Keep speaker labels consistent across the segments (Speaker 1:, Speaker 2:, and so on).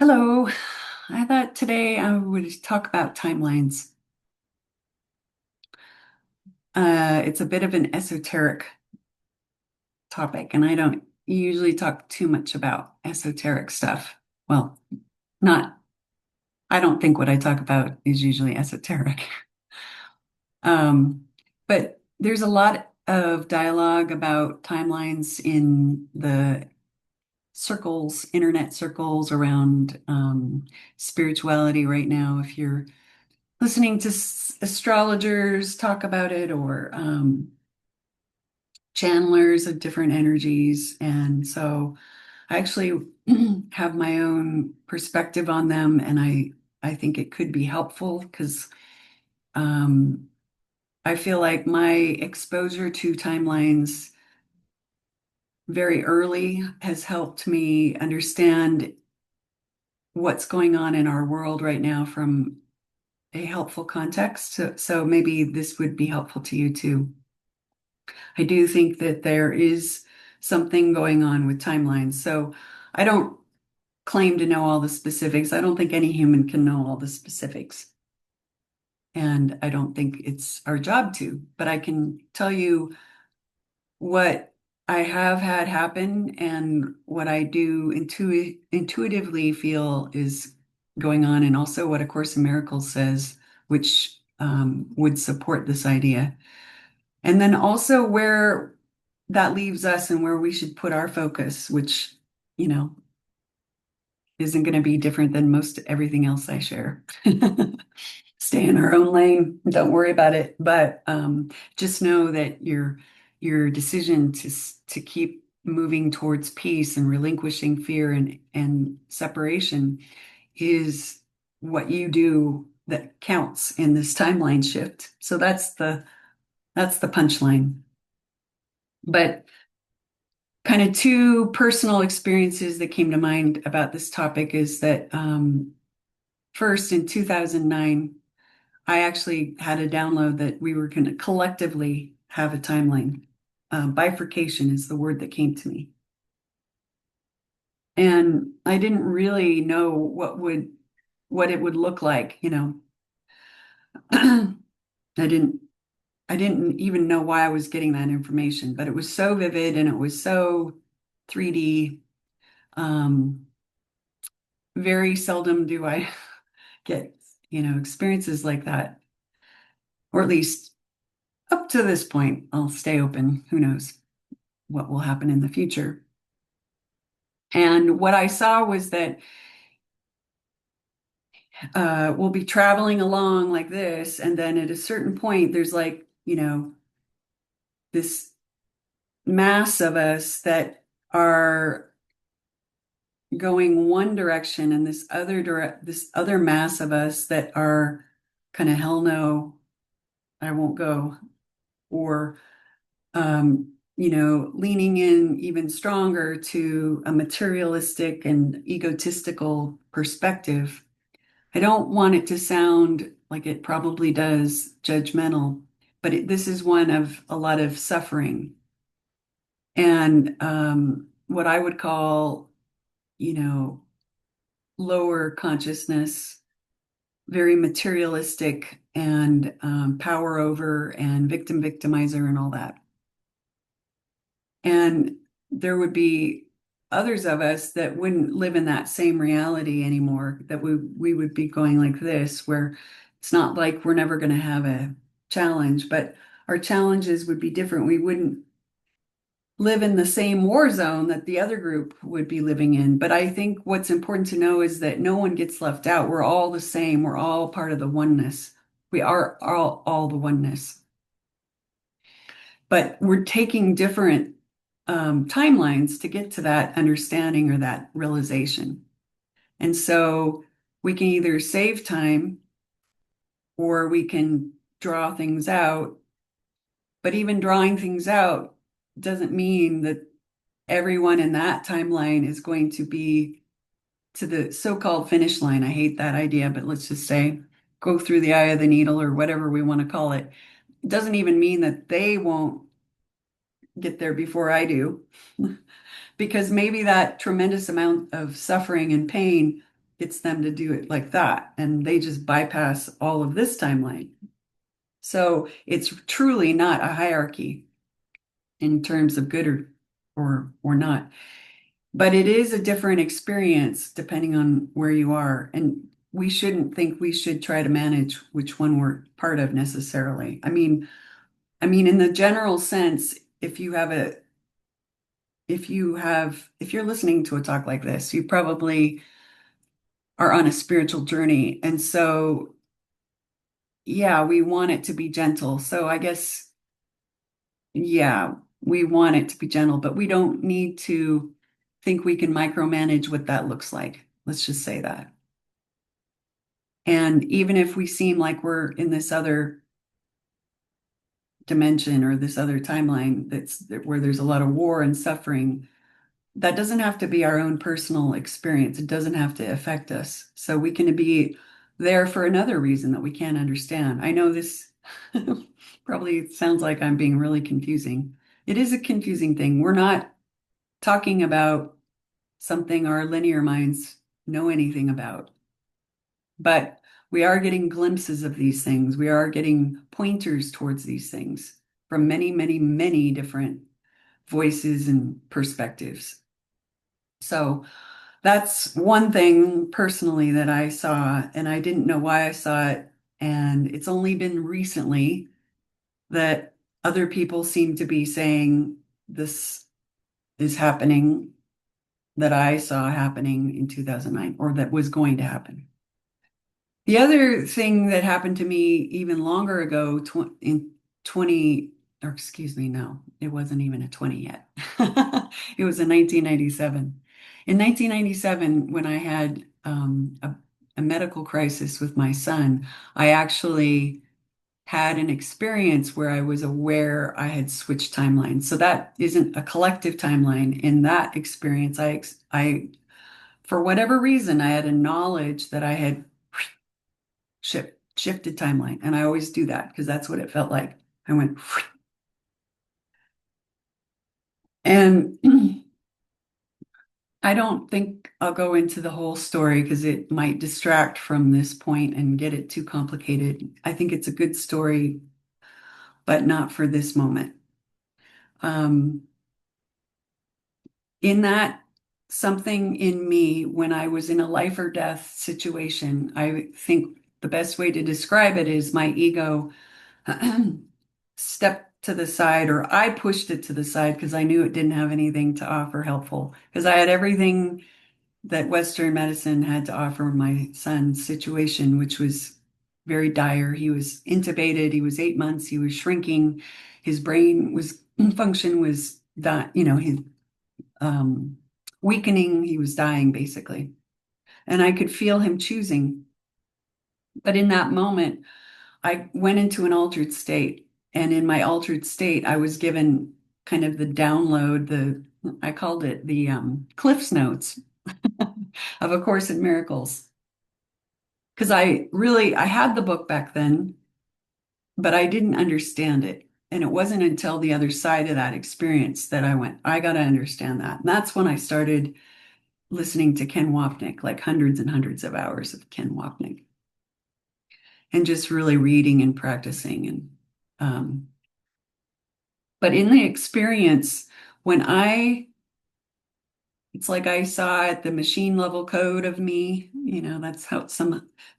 Speaker 1: Hello. I thought today I would talk about timelines. It's a bit of an esoteric topic, and I don't usually talk too much about esoteric stuff. Well, not, I don't think what I talk about is usually esoteric. Um, but there's a lot of dialogue about timelines in the circles, internet circles around spirituality right now. If you're listening to astrologers talk about it or channelers of different energies. And so I actually have my own perspective on them, and I think it could be helpful because um, I feel like my exposure to timelines very early has helped me understand what's going on in our world right now from a helpful context. So maybe this would be helpful to you too. I do think that there is something going on with timelines. So I don't claim to know all the specifics. I don't think any human can know all the specifics. And I don't think it's our job to, but I can tell you what I have had happen and what I do intuitively feel is going on, and also what A Course in Miracles says, which would support this idea. And then also where that leaves us and where we should put our focus, which, you know, isn't going to be different than most everything else I share. Stay in our own lane. Don't worry about it. But just know that your decision to keep moving towards peace and relinquishing fear and separation is what you do that counts in this timeline shift. So that's the punchline. But kind of two personal experiences that came to mind about this topic is that first in 2009, I actually had a download that we were going to collectively have a timeline. Bifurcation is the word that came to me. And I didn't really know what it would look like, you know. I didn't I didn't even know why I was getting that information, but it was so vivid and it was so 3D. Um, Very seldom do I get, experiences like that, or at least up to this point. I'll stay open. Who knows what will happen in the future? And what I saw was that we'll be traveling along like this, and then at a certain point, there's like, this mass of us that are going one direction, and this other mass of us that are kind of hell no, I won't go, or leaning in even stronger to a materialistic and egotistical perspective. I don't want it to sound like it probably does judgmental, but this is one of a lot of suffering and what I would call, you know, lower consciousness, very materialistic and power over and victimizer and all that. And there would be others of us that wouldn't live in that same reality anymore, that we would be going like this, where it's not like we're never going to have a challenge, but our challenges would be different. We wouldn't live in the same war zone that the other group would be living in. But I think what's important to know is that no one gets left out. We're all the same. We're all part of the oneness. We are all the oneness. But we're taking different timelines to get to that understanding or that realization. And so we can either save time or we can draw things out. But even drawing things out doesn't mean that everyone in that timeline is going to be to the so-called finish line. I hate that idea, but let's just say go through the eye of the needle or whatever we want to call it. It doesn't even mean that they won't get there before I do, because maybe that tremendous amount of suffering and pain gets them to do it like that, and they just bypass all of this timeline. So it's truly not a hierarchy in terms of good or not. But it is a different experience depending on where you are. And we shouldn't think we should try to manage which one we're part of necessarily. I mean, in the general sense, if you're listening to a talk like this, you probably are on a spiritual journey. And so, yeah, we want it to be gentle. So I guess, yeah, we want it to be gentle, but we don't need to think we can micromanage what that looks like. Let's just say that. And even if we seem like we're in this other dimension or this other timeline where there's a lot of war and suffering, that doesn't have to be our own personal experience. It doesn't have to affect us. So we can be there for another reason that we can't understand. I know this probably sounds like I'm being really confusing. It is a confusing thing. We're not talking about something our linear minds know anything about. But we are getting glimpses of these things. We are getting pointers towards these things from many, many, many different voices and perspectives. So that's one thing personally that I saw, and I didn't know why I saw it. And it's only been recently that other people seem to be saying this is happening that I saw happening in 2009 or that was going to happen. The other thing that happened to me even longer ago, in 20, or excuse me, no, it wasn't even a 20 yet. It was in 1997. In 1997, when I had a medical crisis with my son, I actually had an experience where I was aware I had switched timelines. So that isn't a collective timeline. In that experience, for whatever reason, I had a knowledge that I had shifted timeline. And I always do that because that's what it felt like. I went, and I don't think I'll go into the whole story because it might distract from this point and get it too complicated. I think it's a good story, but not for this moment. Um, in that, something in me, when I was in a life or death situation, I think the best way to describe it is my ego stepped to the side, or I pushed it to the side because I knew it didn't have anything to offer helpful. Because I had everything that Western medicine had to offer my son's situation, which was very dire. He was intubated, he was 8 months, he was shrinking, his brain was function was that, his um, weakening, he was dying basically. And I could feel him choosing. But in that moment, I went into an altered state. And in my altered state, I was given kind of the download, I called it the Cliff's Notes of A Course in Miracles. Because I had the book back then, but I didn't understand it. And it wasn't until the other side of that experience that I went, I got to understand that. And that's when I started listening to Ken Wapnick, like hundreds and hundreds of hours of Ken Wapnick, and just really reading and practicing. Um, but in the experience, when it's like I saw at the machine level code of me, that's how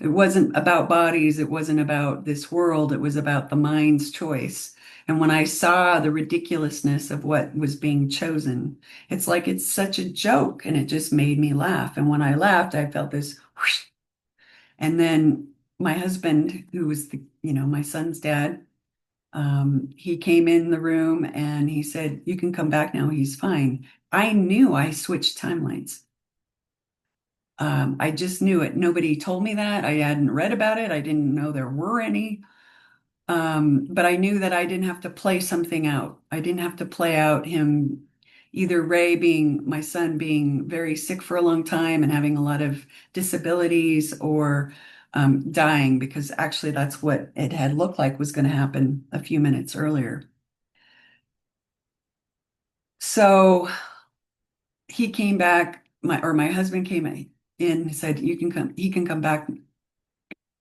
Speaker 1: it wasn't about bodies, it wasn't about this world, it was about the mind's choice. And when I saw the ridiculousness of what was being chosen, it's like it's such a joke, and it just made me laugh. And when I laughed, I felt this whoosh. And then my husband, who was my son's dad, he came in the room and he said, "You can come back now. He's fine." I knew I switched timelines. I just knew it. Nobody told me that. I hadn't read about it. I didn't know there were any. But I knew that I didn't have to play something out. I didn't have to play out him, either Ray being my son being very sick for a long time and having a lot of disabilities, or dying, because actually that's what it had looked like was going to happen a few minutes earlier. So he came back, my husband came in, said, "You can come, he can come back.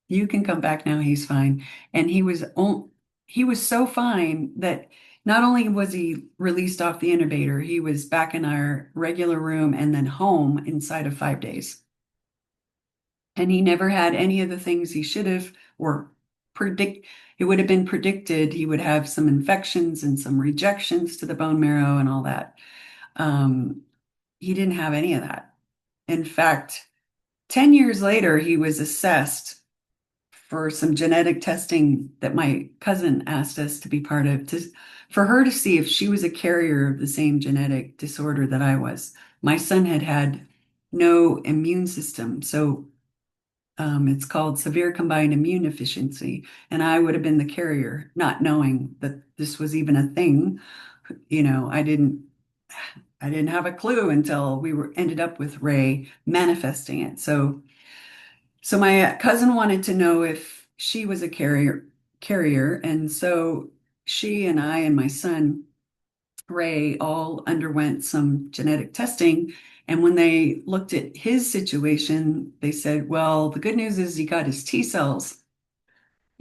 Speaker 1: You can come back now. He's fine." And he was so fine that not only was he released off the intubator, he was back in our regular room and then home inside of 5 days. And he never had any of the things he should have, or predict it would have been predicted he would have some infections and some rejections to the bone marrow and all that. Um, he didn't have any of that. In fact, 10 years later, he was assessed for some genetic testing that my cousin asked us to be part of, for her to see if she was a carrier of the same genetic disorder that I was. My son had had no immune system, so it's called severe combined immune deficiency, and I would have been the carrier, not knowing that this was even a thing. I didn't have a clue until we were ended up with Ray manifesting it. So my cousin wanted to know if she was a carrier, and so she and I and my son Ray all underwent some genetic testing. And when they looked at his situation, they said, well, the good news is he got his T cells.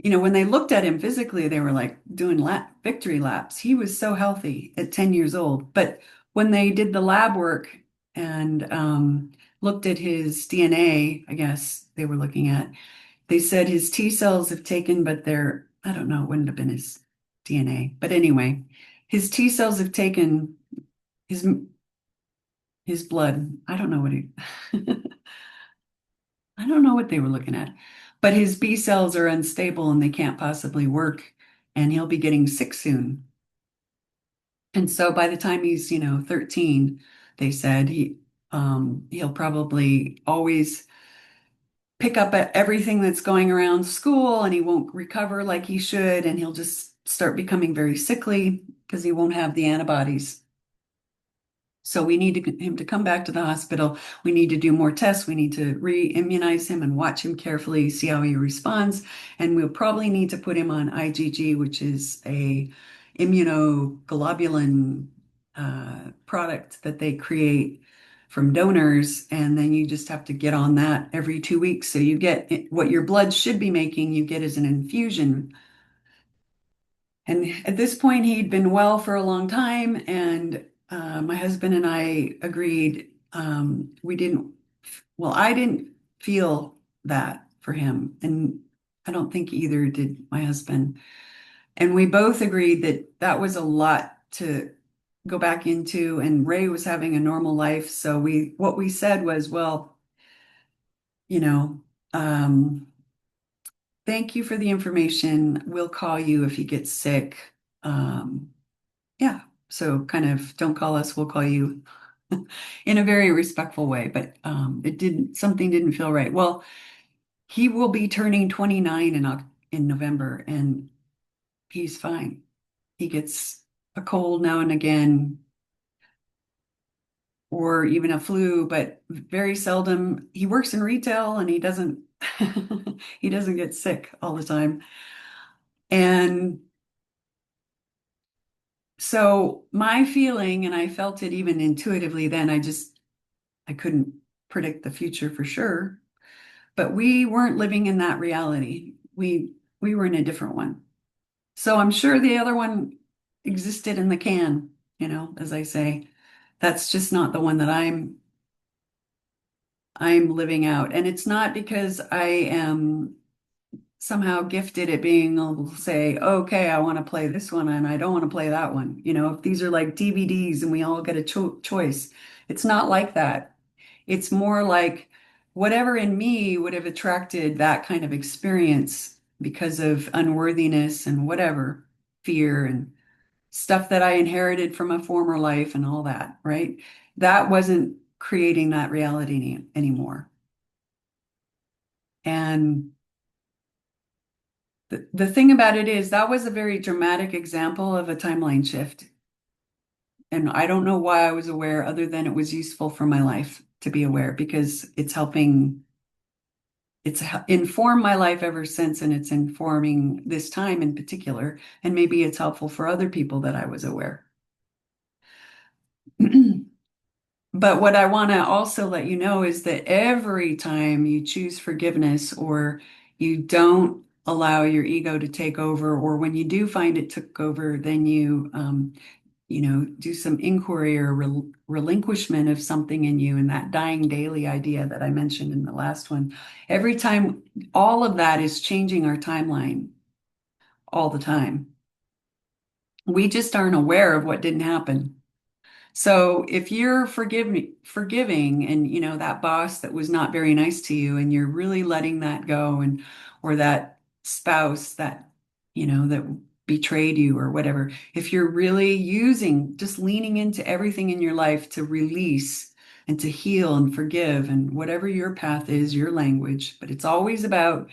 Speaker 1: When they looked at him physically, they were like doing victory laps. He was so healthy at 10 years old. But when they did the lab work and looked at his DNA, I guess they were looking at, they said his T cells have taken, but I don't know, it wouldn't have been his DNA. But anyway, his T cells have taken his his blood. I don't know what I don't know what they were looking at. But his B cells are unstable and they can't possibly work, and he'll be getting sick soon. And so by the time he's, 13, they said he'll probably always pick up at everything that's going around school, and he won't recover like he should, and he'll just start becoming very sickly because he won't have the antibodies. So we need him to come back to the hospital. We need to do more tests. We need to re-immunize him and watch him carefully, see how he responds. And we'll probably need to put him on IgG, which is a immunoglobulin product that they create from donors. And then you just have to get on that every 2 weeks. So you get what your blood should be making, you get as an infusion. And at this point, he'd been well for a long time, and my husband and I agreed we didn't, well, I didn't feel that for him, and I don't think either did my husband. And we both agreed that that was a lot to go back into, and Ray was having a normal life. So what we said was, well, you know, um, thank you for the information. We'll call you if he gets sick. Um, Yeah. So kind of don't call us, we'll call you in a very respectful way. But something didn't feel right. Well, he will be turning 29 in November, and he's fine. He gets a cold now and again, or even a flu, but very seldom. He works in retail and he doesn't he doesn't get sick all the time. And so my feeling, and I felt it even intuitively then, I couldn't predict the future for sure, but we weren't living in that reality. We were in a different one. So I'm sure the other one existed in the can, as I say. That's just not the one that I'm living out. And it's not because I am somehow gifted at being able to say, okay, I want to play this one and I don't want to play that one. If these are like DVDs and we all get a choice, it's not like that. It's more like whatever in me would have attracted that kind of experience because of unworthiness and whatever, fear and stuff that I inherited from a former life and all that, right? That wasn't creating that reality anymore. And the thing about it is that was a very dramatic example of a timeline shift. And I don't know why I was aware other than it was useful for my life to be aware because it's informed my life ever since, and it's informing this time in particular. And maybe it's helpful for other people that I was aware. But what I want to also let you know is that every time you choose forgiveness or you don't allow your ego to take over, or when you do find it took over, then do some inquiry or relinquishment of something in you and that dying daily idea that I mentioned in the last one. Every time, all of that is changing our timeline all the time. We just aren't aware of what didn't happen. So if you're forgiving and that boss that was not very nice to you and you're really letting that go and or that spouse that that betrayed you or whatever, if you're really using just leaning into everything in your life to release and to heal and forgive and whatever your path is, your language, but it's always about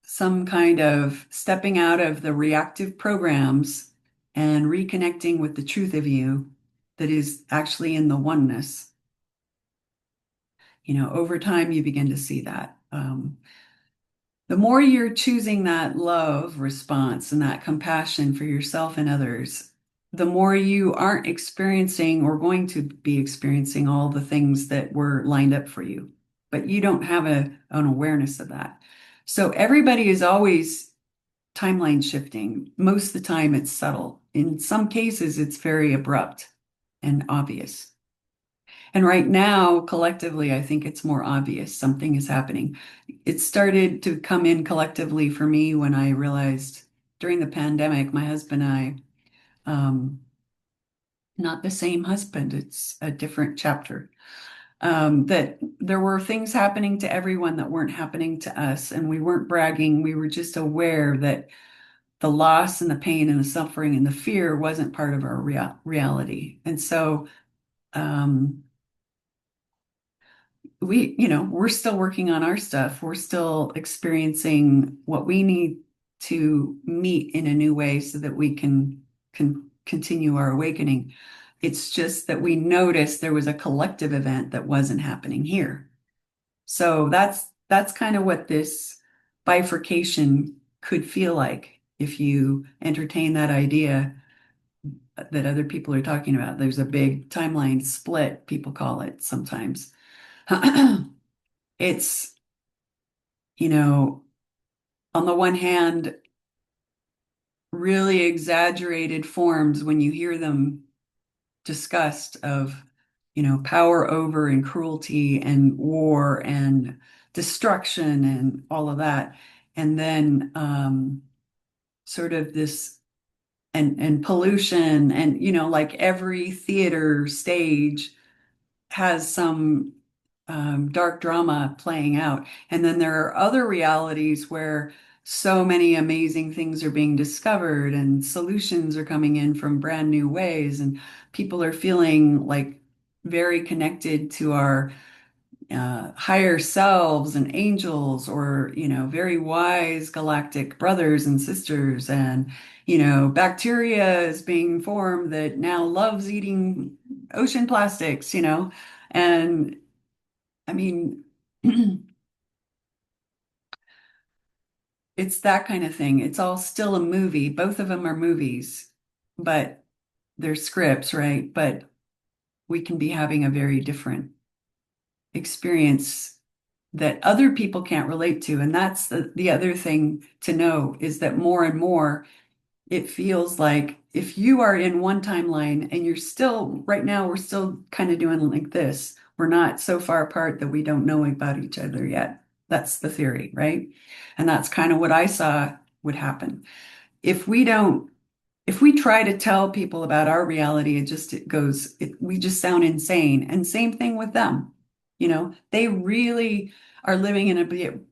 Speaker 1: some kind of stepping out of the reactive programs and reconnecting with the truth of you that is actually in the oneness. Over time, you begin to see that. The more you're choosing that love response and that compassion for yourself and others, the more you aren't experiencing or going to be experiencing all the things that were lined up for you, but you don't have an awareness of that. So everybody is always timeline shifting. Most of the time, it's subtle. In some cases, it's very abrupt and obvious. And right now, collectively, I think it's more obvious something is happening. It started to come in collectively for me when I realized during the pandemic, my husband and I, not the same husband, it's a different chapter, that there were things happening to everyone that weren't happening to us. And we weren't bragging. We were just aware that the loss and the pain and the suffering and the fear wasn't part of our reality. And so, um, we're still working on our stuff. We're still experiencing what we need to meet in a new way so that we can continue our awakening. It's just that we noticed there was a collective event that wasn't happening here. So that's kind of what this bifurcation could feel like if you entertain that idea that other people are talking about. There's a big timeline split, people call it sometimes. It's, you know, on the one hand, really exaggerated forms when you hear them discussed of, power over and cruelty and war and destruction and all of that. And then sort of this and pollution and like every theater stage has some dark drama playing out. And then there are other realities where so many amazing things are being discovered and solutions are coming in from brand new ways. And people are feeling like very connected to our higher selves and angels or, very wise galactic brothers and sisters. And, bacteria is being formed that now loves eating ocean plastics, and I mean, it's that kind of thing. It's all still a movie. Both of them are movies, but they're scripts, right? But we can be having a very different experience that other people can't relate to. And that's the other thing to know is that more and more it feels like if you are in one timeline and you're still, right now, we're still kind of doing like this. We're not so far apart that we don't know about each other yet. That's the theory, right? And that's kind of what I saw would happen. If we don't, if we try to tell people about our reality, we just sound insane. And same thing with them. They really are living in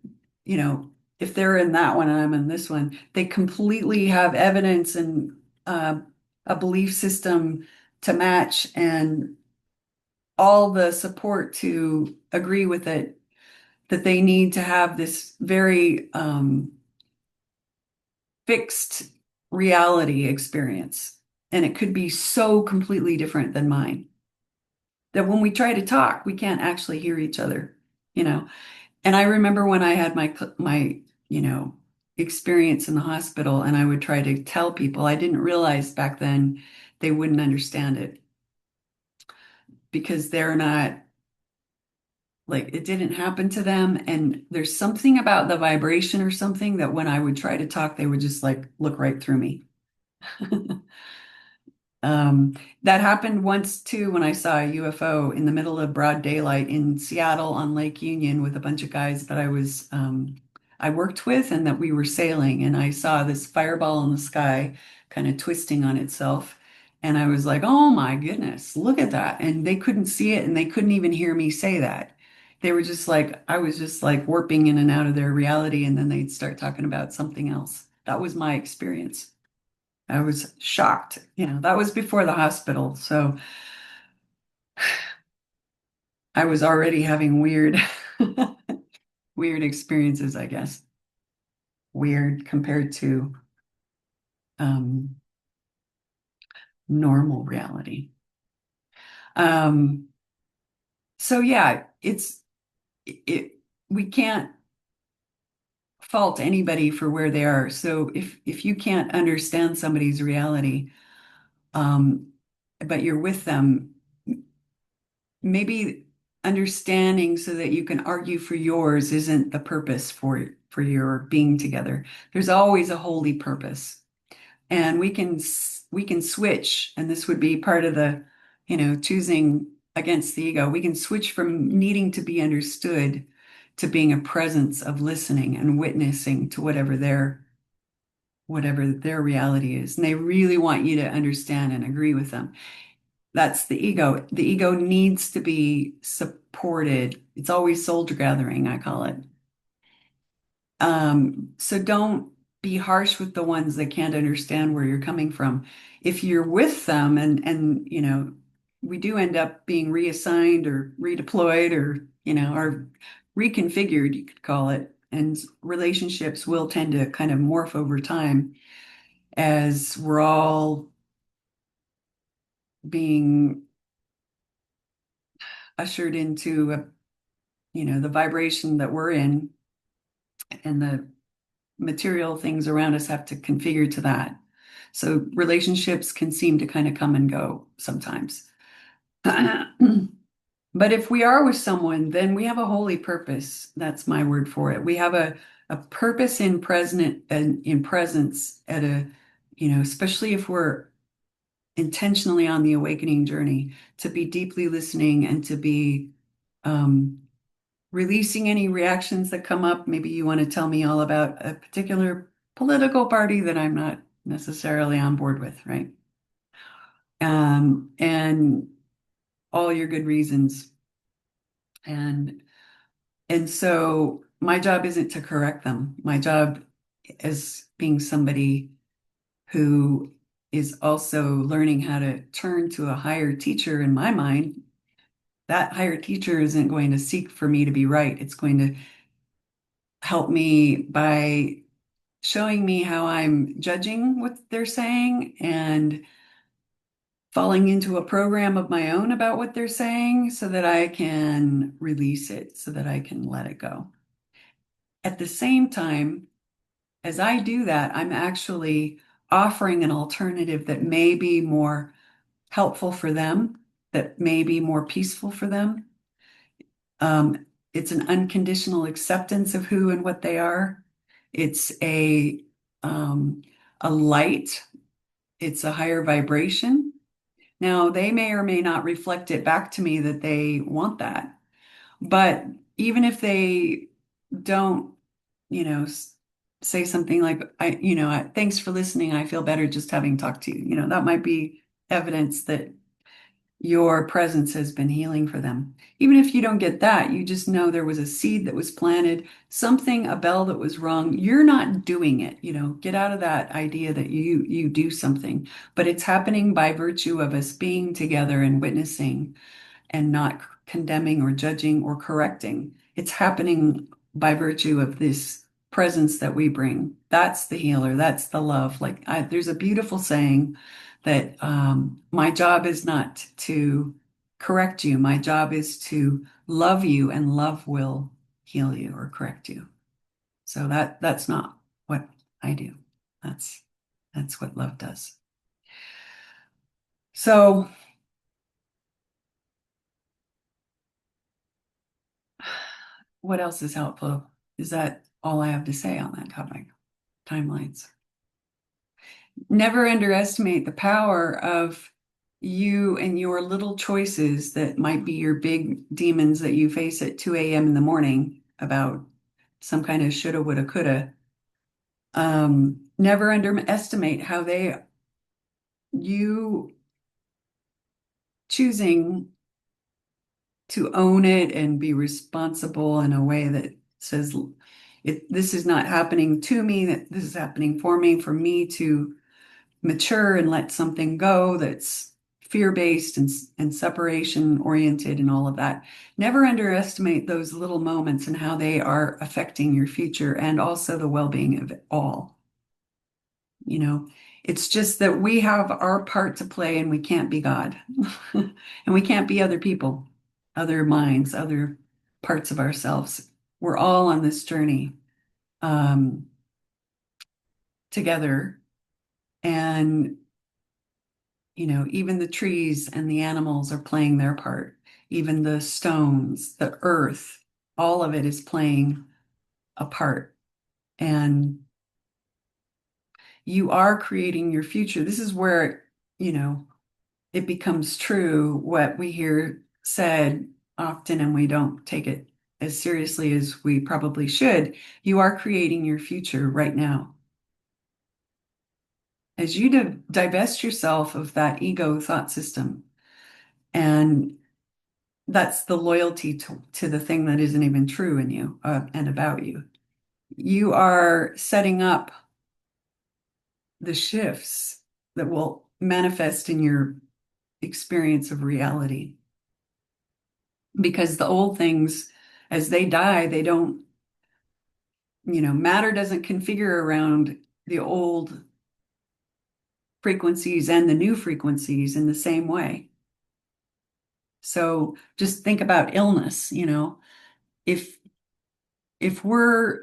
Speaker 1: you know, if they're in that one and I'm in this one, they completely have evidence and uh, a belief system to match and all the support to agree with it, that they need to have this very fixed reality experience. And it could be so completely different than mine that when we try to talk, we can't actually hear each other, you know. And I remember when I had my experience in the hospital and I would try to tell people, I didn't realize back then they wouldn't understand it. because they're not like it didn't happen to them. And there's something about the vibration or something that when I would try to talk, they would just like look right through me. Um, that happened once too when I saw a UFO in the middle of broad daylight in Seattle on Lake Union with a bunch of guys that I worked with and that we were sailing, and I saw this fireball in the sky kind of twisting on itself. And I was like, oh my goodness, look at that. And they couldn't see it and they couldn't even hear me say that. They were just like, I was just like warping in and out of their reality, and then they'd start talking about something else. That was my experience. I was shocked. That was before the hospital. So I was already having weird experiences, I guess. Weird compared to um, normal reality. Um, so yeah, we can't fault anybody for where they are. So if you can't understand somebody's reality, um, but you're with them, maybe understanding so that you can argue for yours isn't the purpose for your being together. There's always a holy purpose, and we can switch, and this would be part of the choosing against the ego. We can switch from needing to be understood to being a presence of listening and witnessing to whatever their reality is, and they really want you to understand and agree with them. That's the ego. The ego needs to be supported. It's always soldier gathering, I call it. So don't be harsh with the ones that can't understand where you're coming from. If you're with them and we do end up being reassigned or redeployed or reconfigured, you could call it, and relationships will tend to kind of morph over time as we're all being ushered into the vibration that we're in, and the material things around us have to configure to that. So relationships can seem to kind of come and go sometimes. But if we are with someone, then we have a holy purpose. That's my word for it. We have a purpose in present and in presence at especially if we're intentionally on the awakening journey, to be deeply listening and to be um, releasing any reactions that come up. Maybe you want to tell me all about a particular political party that I'm not necessarily on board with, right? And all your good reasons. And and so my job isn't to correct them. My job as being somebody who is also learning how to turn to a higher teacher in my mind. That higher teacher isn't going to seek for me to be right. It's going to help me by showing me how I'm judging what they're saying and falling into a program of my own about what they're saying so that I can release it, so that I can let it go. At the same time, as I do that, I'm actually offering an alternative that may be more helpful for them, that may be more peaceful for them. It's an unconditional acceptance of who and what they are. It's um, a light. It's a higher vibration. Now, they may or may not reflect it back to me that they want that. But even if they don't, say something like, thanks for listening. I feel better just having talked to you. That might be evidence that your presence has been healing for them. Even if you don't get that, you just know there was a seed that was planted, something, a bell that was rung. You're not doing it, get out of that idea that you do something, but it's happening by virtue of us being together and witnessing and not condemning or judging or correcting. It's happening by virtue of this presence that we bring. That's the healer. That's the love. There's a beautiful saying that my job is not to correct you. My job is to love you, and love will heal you or correct you. So that's not what I do. That's that's what love does. So what else is helpful? Is that all I have to say on that topic? Timelines. Never underestimate the power of you and your little choices that might be your big demons that you face at 2 a.m. in the morning about some kind of shoulda, woulda, coulda. Never underestimate how you choosing to own it and be responsible in a way that says, this is not happening to me, that this is happening for me to mature and let something go that's fear-based and separation oriented and all of that. Never underestimate those little moments and how they are affecting your future and also the well-being of it all. You know, it's just that we have our part to play and we can't be God. And we can't be other people, other minds, other parts of ourselves. We're all on this journey um, together. And, even the trees and the animals are playing their part. Even the stones, the earth, all of it is playing a part. And you are creating your future. This is where, you know, it becomes true what we hear said often, and we don't take it as seriously as we probably should. You are creating your future right now. As you divest yourself of that ego thought system, and that's the loyalty to the thing that isn't even true in you and about you. You are setting up the shifts that will manifest in your experience of reality. Because the old things, as they die, they don't, matter doesn't configure around the old frequencies and the new frequencies in the same way. So just think about illness, if we're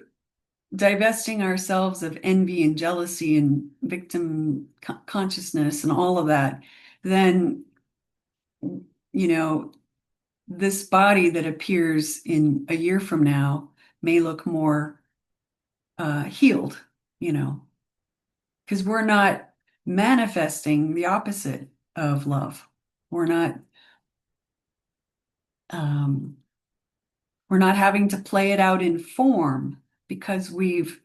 Speaker 1: divesting ourselves of envy and jealousy and victim consciousness and all of that, then, you know, this body that appears in a year from now may look more healed, you know, because we're not manifesting the opposite of love. We're not um, we're not having to play it out in form because we've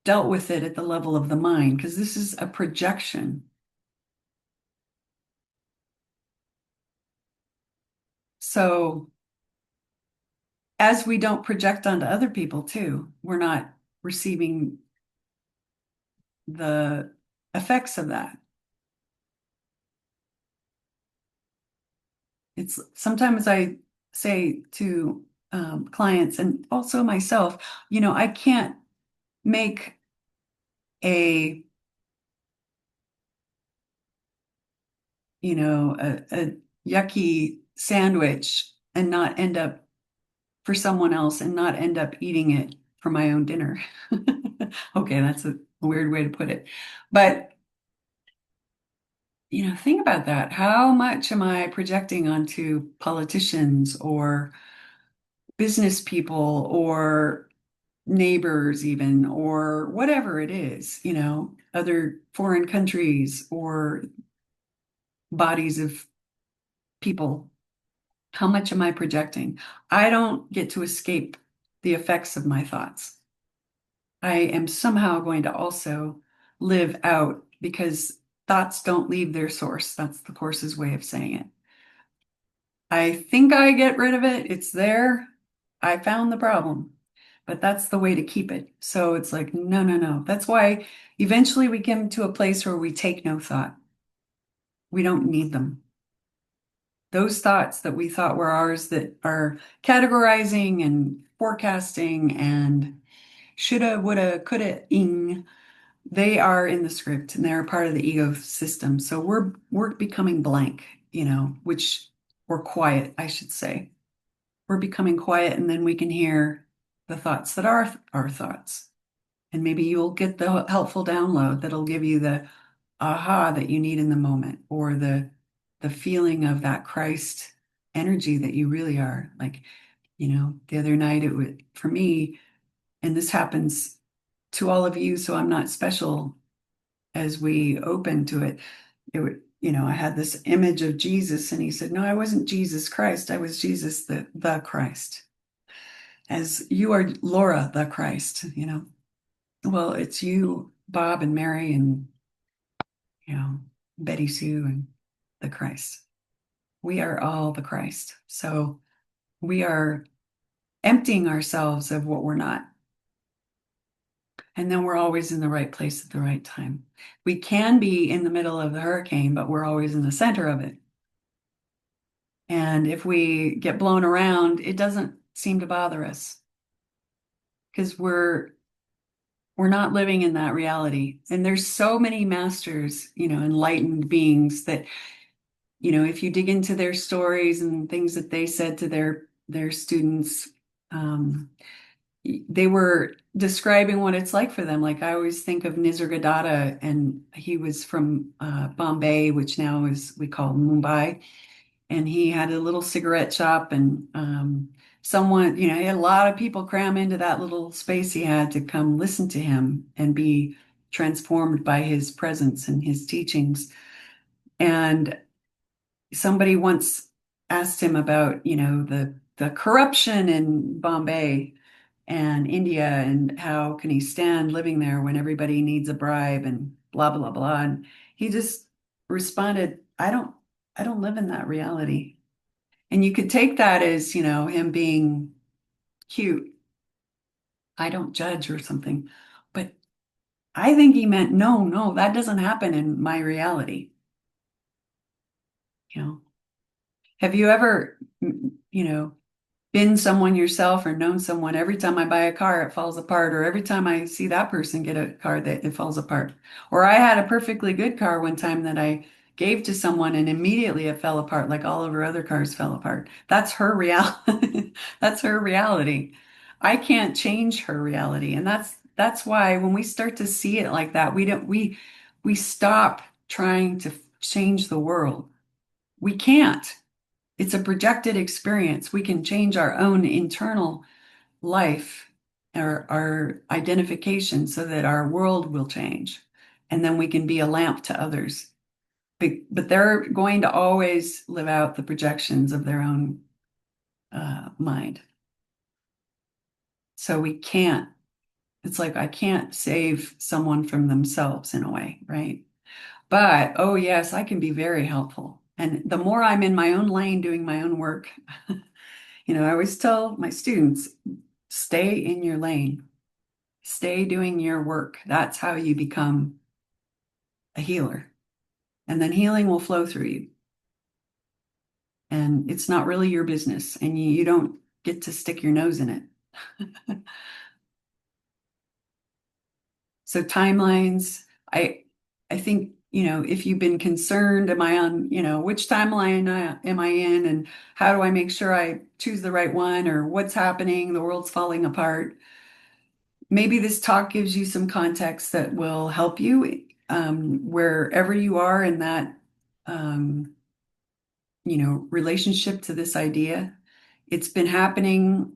Speaker 1: dealt with it at the level of the mind, because this is a projection. So as we don't project onto other people too, we're not receiving the effects of that. It's sometimes I say to clients and also myself, I can't make a, a yucky sandwich and not end up for someone else and not end up eating it for my own dinner. Okay, that's a weird way to put it. But, think about that. How much am I projecting onto politicians or business people or neighbors even, or whatever it is, other foreign countries or bodies of people? How much am I projecting? I don't get to escape the effects of my thoughts. I am somehow going to also live out because thoughts don't leave their source. That's the Course's way of saying it. I think I get rid of it. It's there. I found the problem, but that's the way to keep it. So it's like, no, no, no. That's why eventually we come to a place where we take no thought. We don't need them. Those thoughts that we thought were ours that are categorizing and forecasting and shoulda, woulda, coulda, ing, they are in the script and they're part of the ego system. So we're becoming blank, which we're quiet, I should say. We're becoming quiet, and then we can hear the thoughts that are our thoughts. And maybe you'll get the helpful download that'll give you the aha that you need in the moment, or the feeling of that Christ energy that you really are. Like The other night it was for me, and this happens to all of you, so I'm not special as we open to it. I had this image of Jesus, and he said, "No, I wasn't Jesus Christ. I was Jesus the Christ. As you are Laura the Christ. Well, it's you, Bob and Mary, and you know, Betty Sue and the Christ. We are all the Christ. So we are emptying ourselves of what we're not. And then we're always in the right place at the right time. We can be in the middle of the hurricane, but we're always in the center of it. And if we get blown around, it doesn't seem to bother us because we're not living in that reality. And there's so many masters, enlightened beings that, if you dig into their stories and things that they said to their students, um, they were describing what it's like for them. Like I always think of Nisargadatta, and he was from Bombay, which now is we call Mumbai, and he had a little cigarette shop, and someone, he had a lot of people cram into that little space he had to come listen to him and be transformed by his presence and his teachings. And somebody once asked him about, the corruption in Bombay and India, and how can he stand living there when everybody needs a bribe and blah blah blah. And he just responded, I don't live in that reality. And you could take that as, him being cute. I don't judge or something. But I think he meant, no, no, that doesn't happen in my reality. You know, have you ever, been someone yourself or known someone? Every time I buy a car, it falls apart, or every time I see that person get a car, that it falls apart. Or I had a perfectly good car one time that I gave to someone and immediately it fell apart, like all of her other cars fell apart. That's her reality. That's her reality. I can't change her reality. And that's why when we start to see it like that, we stop trying to change the world. We can't. It's a projected experience. We can change our own internal life, our identification, so that our world will change. And then we can be a lamp to others. But they're going to always live out the projections of their own mind. So we can't, it's like I can't save someone from themselves in a way, right? But oh, yes, I can be very helpful. And the more I'm in my own lane doing my own work, I always tell my students, stay in your lane, stay doing your work. That's how you become a healer. And then healing will flow through you. And it's not really your business, and you don't get to stick your nose in it. So timelines, I think, if you've been concerned, am I on, which timeline am I in, and how do I make sure I choose the right one, or what's happening, the world's falling apart. Maybe this talk gives you some context that will help you wherever you are in that, um, relationship to this idea. It's been happening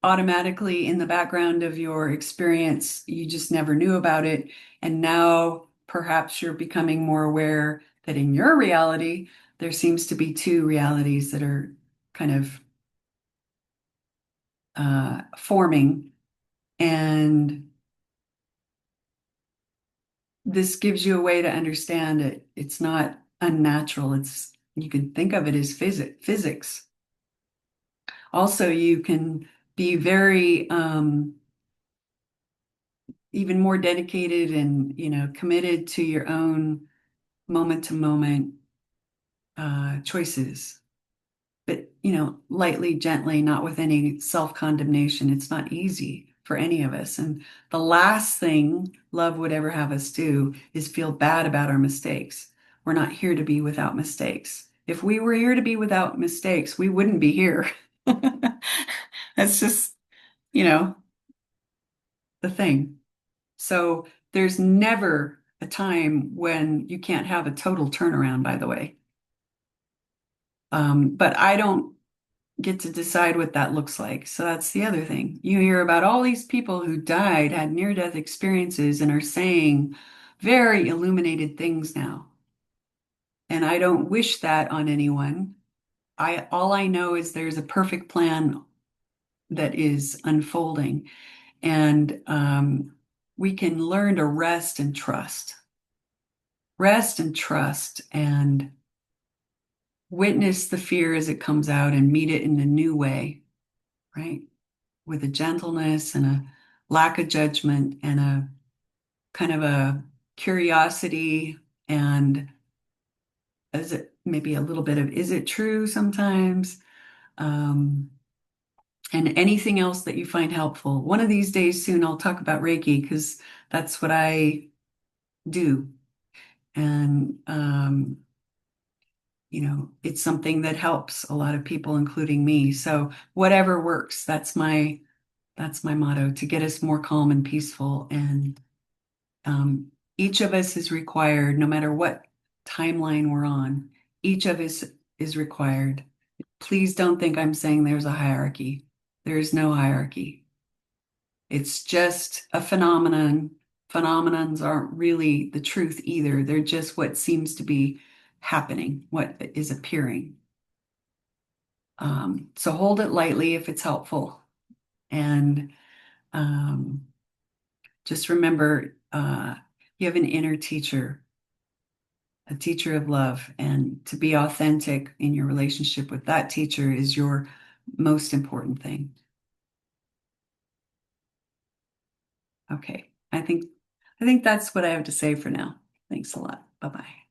Speaker 1: automatically in the background of your experience. You just never knew about it. And now perhaps you're becoming more aware that in your reality, there seems to be two realities that are kind of forming. And this gives you a way to understand it. It's not unnatural. You can think of it as physics. Also, you can be very even more dedicated and committed to your own moment to moment choices, but lightly, gently, not with any self-condemnation. It's not easy for any of us. And the last thing love would ever have us do is feel bad about our mistakes. We're not here to be without mistakes. If we were here to be without mistakes, we wouldn't be here. That's just, you know, the thing. So there's never a time when you can't have a total turnaround, by the way. But I don't. get to decide what that looks like. So that's the other thing. You hear about all these people who died, had near-death experiences, and are saying very illuminated things now. And I don't wish that on anyone. I all I know is there's a perfect plan that is unfolding, and we can learn to rest and trust, and witness the fear as it comes out and meet it in a new way, right? With a gentleness and a lack of judgment and a kind of a curiosity and is it maybe a little bit of is it true sometimes? Um, and anything else that you find helpful. One of these days soon, I'll talk about Reiki because that's what I do. And, it's something that helps a lot of people, including me. So whatever works, that's my motto to get us more calm and peaceful. And each of us is required, no matter what timeline we're on, each of us is required. Please don't think I'm saying there's a hierarchy. There is no hierarchy. It's just a phenomenon. Phenomenons aren't really the truth either. They're just what seems to be happening, what is appearing. So hold it lightly if it's helpful. And um, just remember, you have an inner teacher, a teacher of love, and to be authentic in your relationship with that teacher is your most important thing. Okay. I think that's what I have to say for now. Thanks a lot. Bye-bye.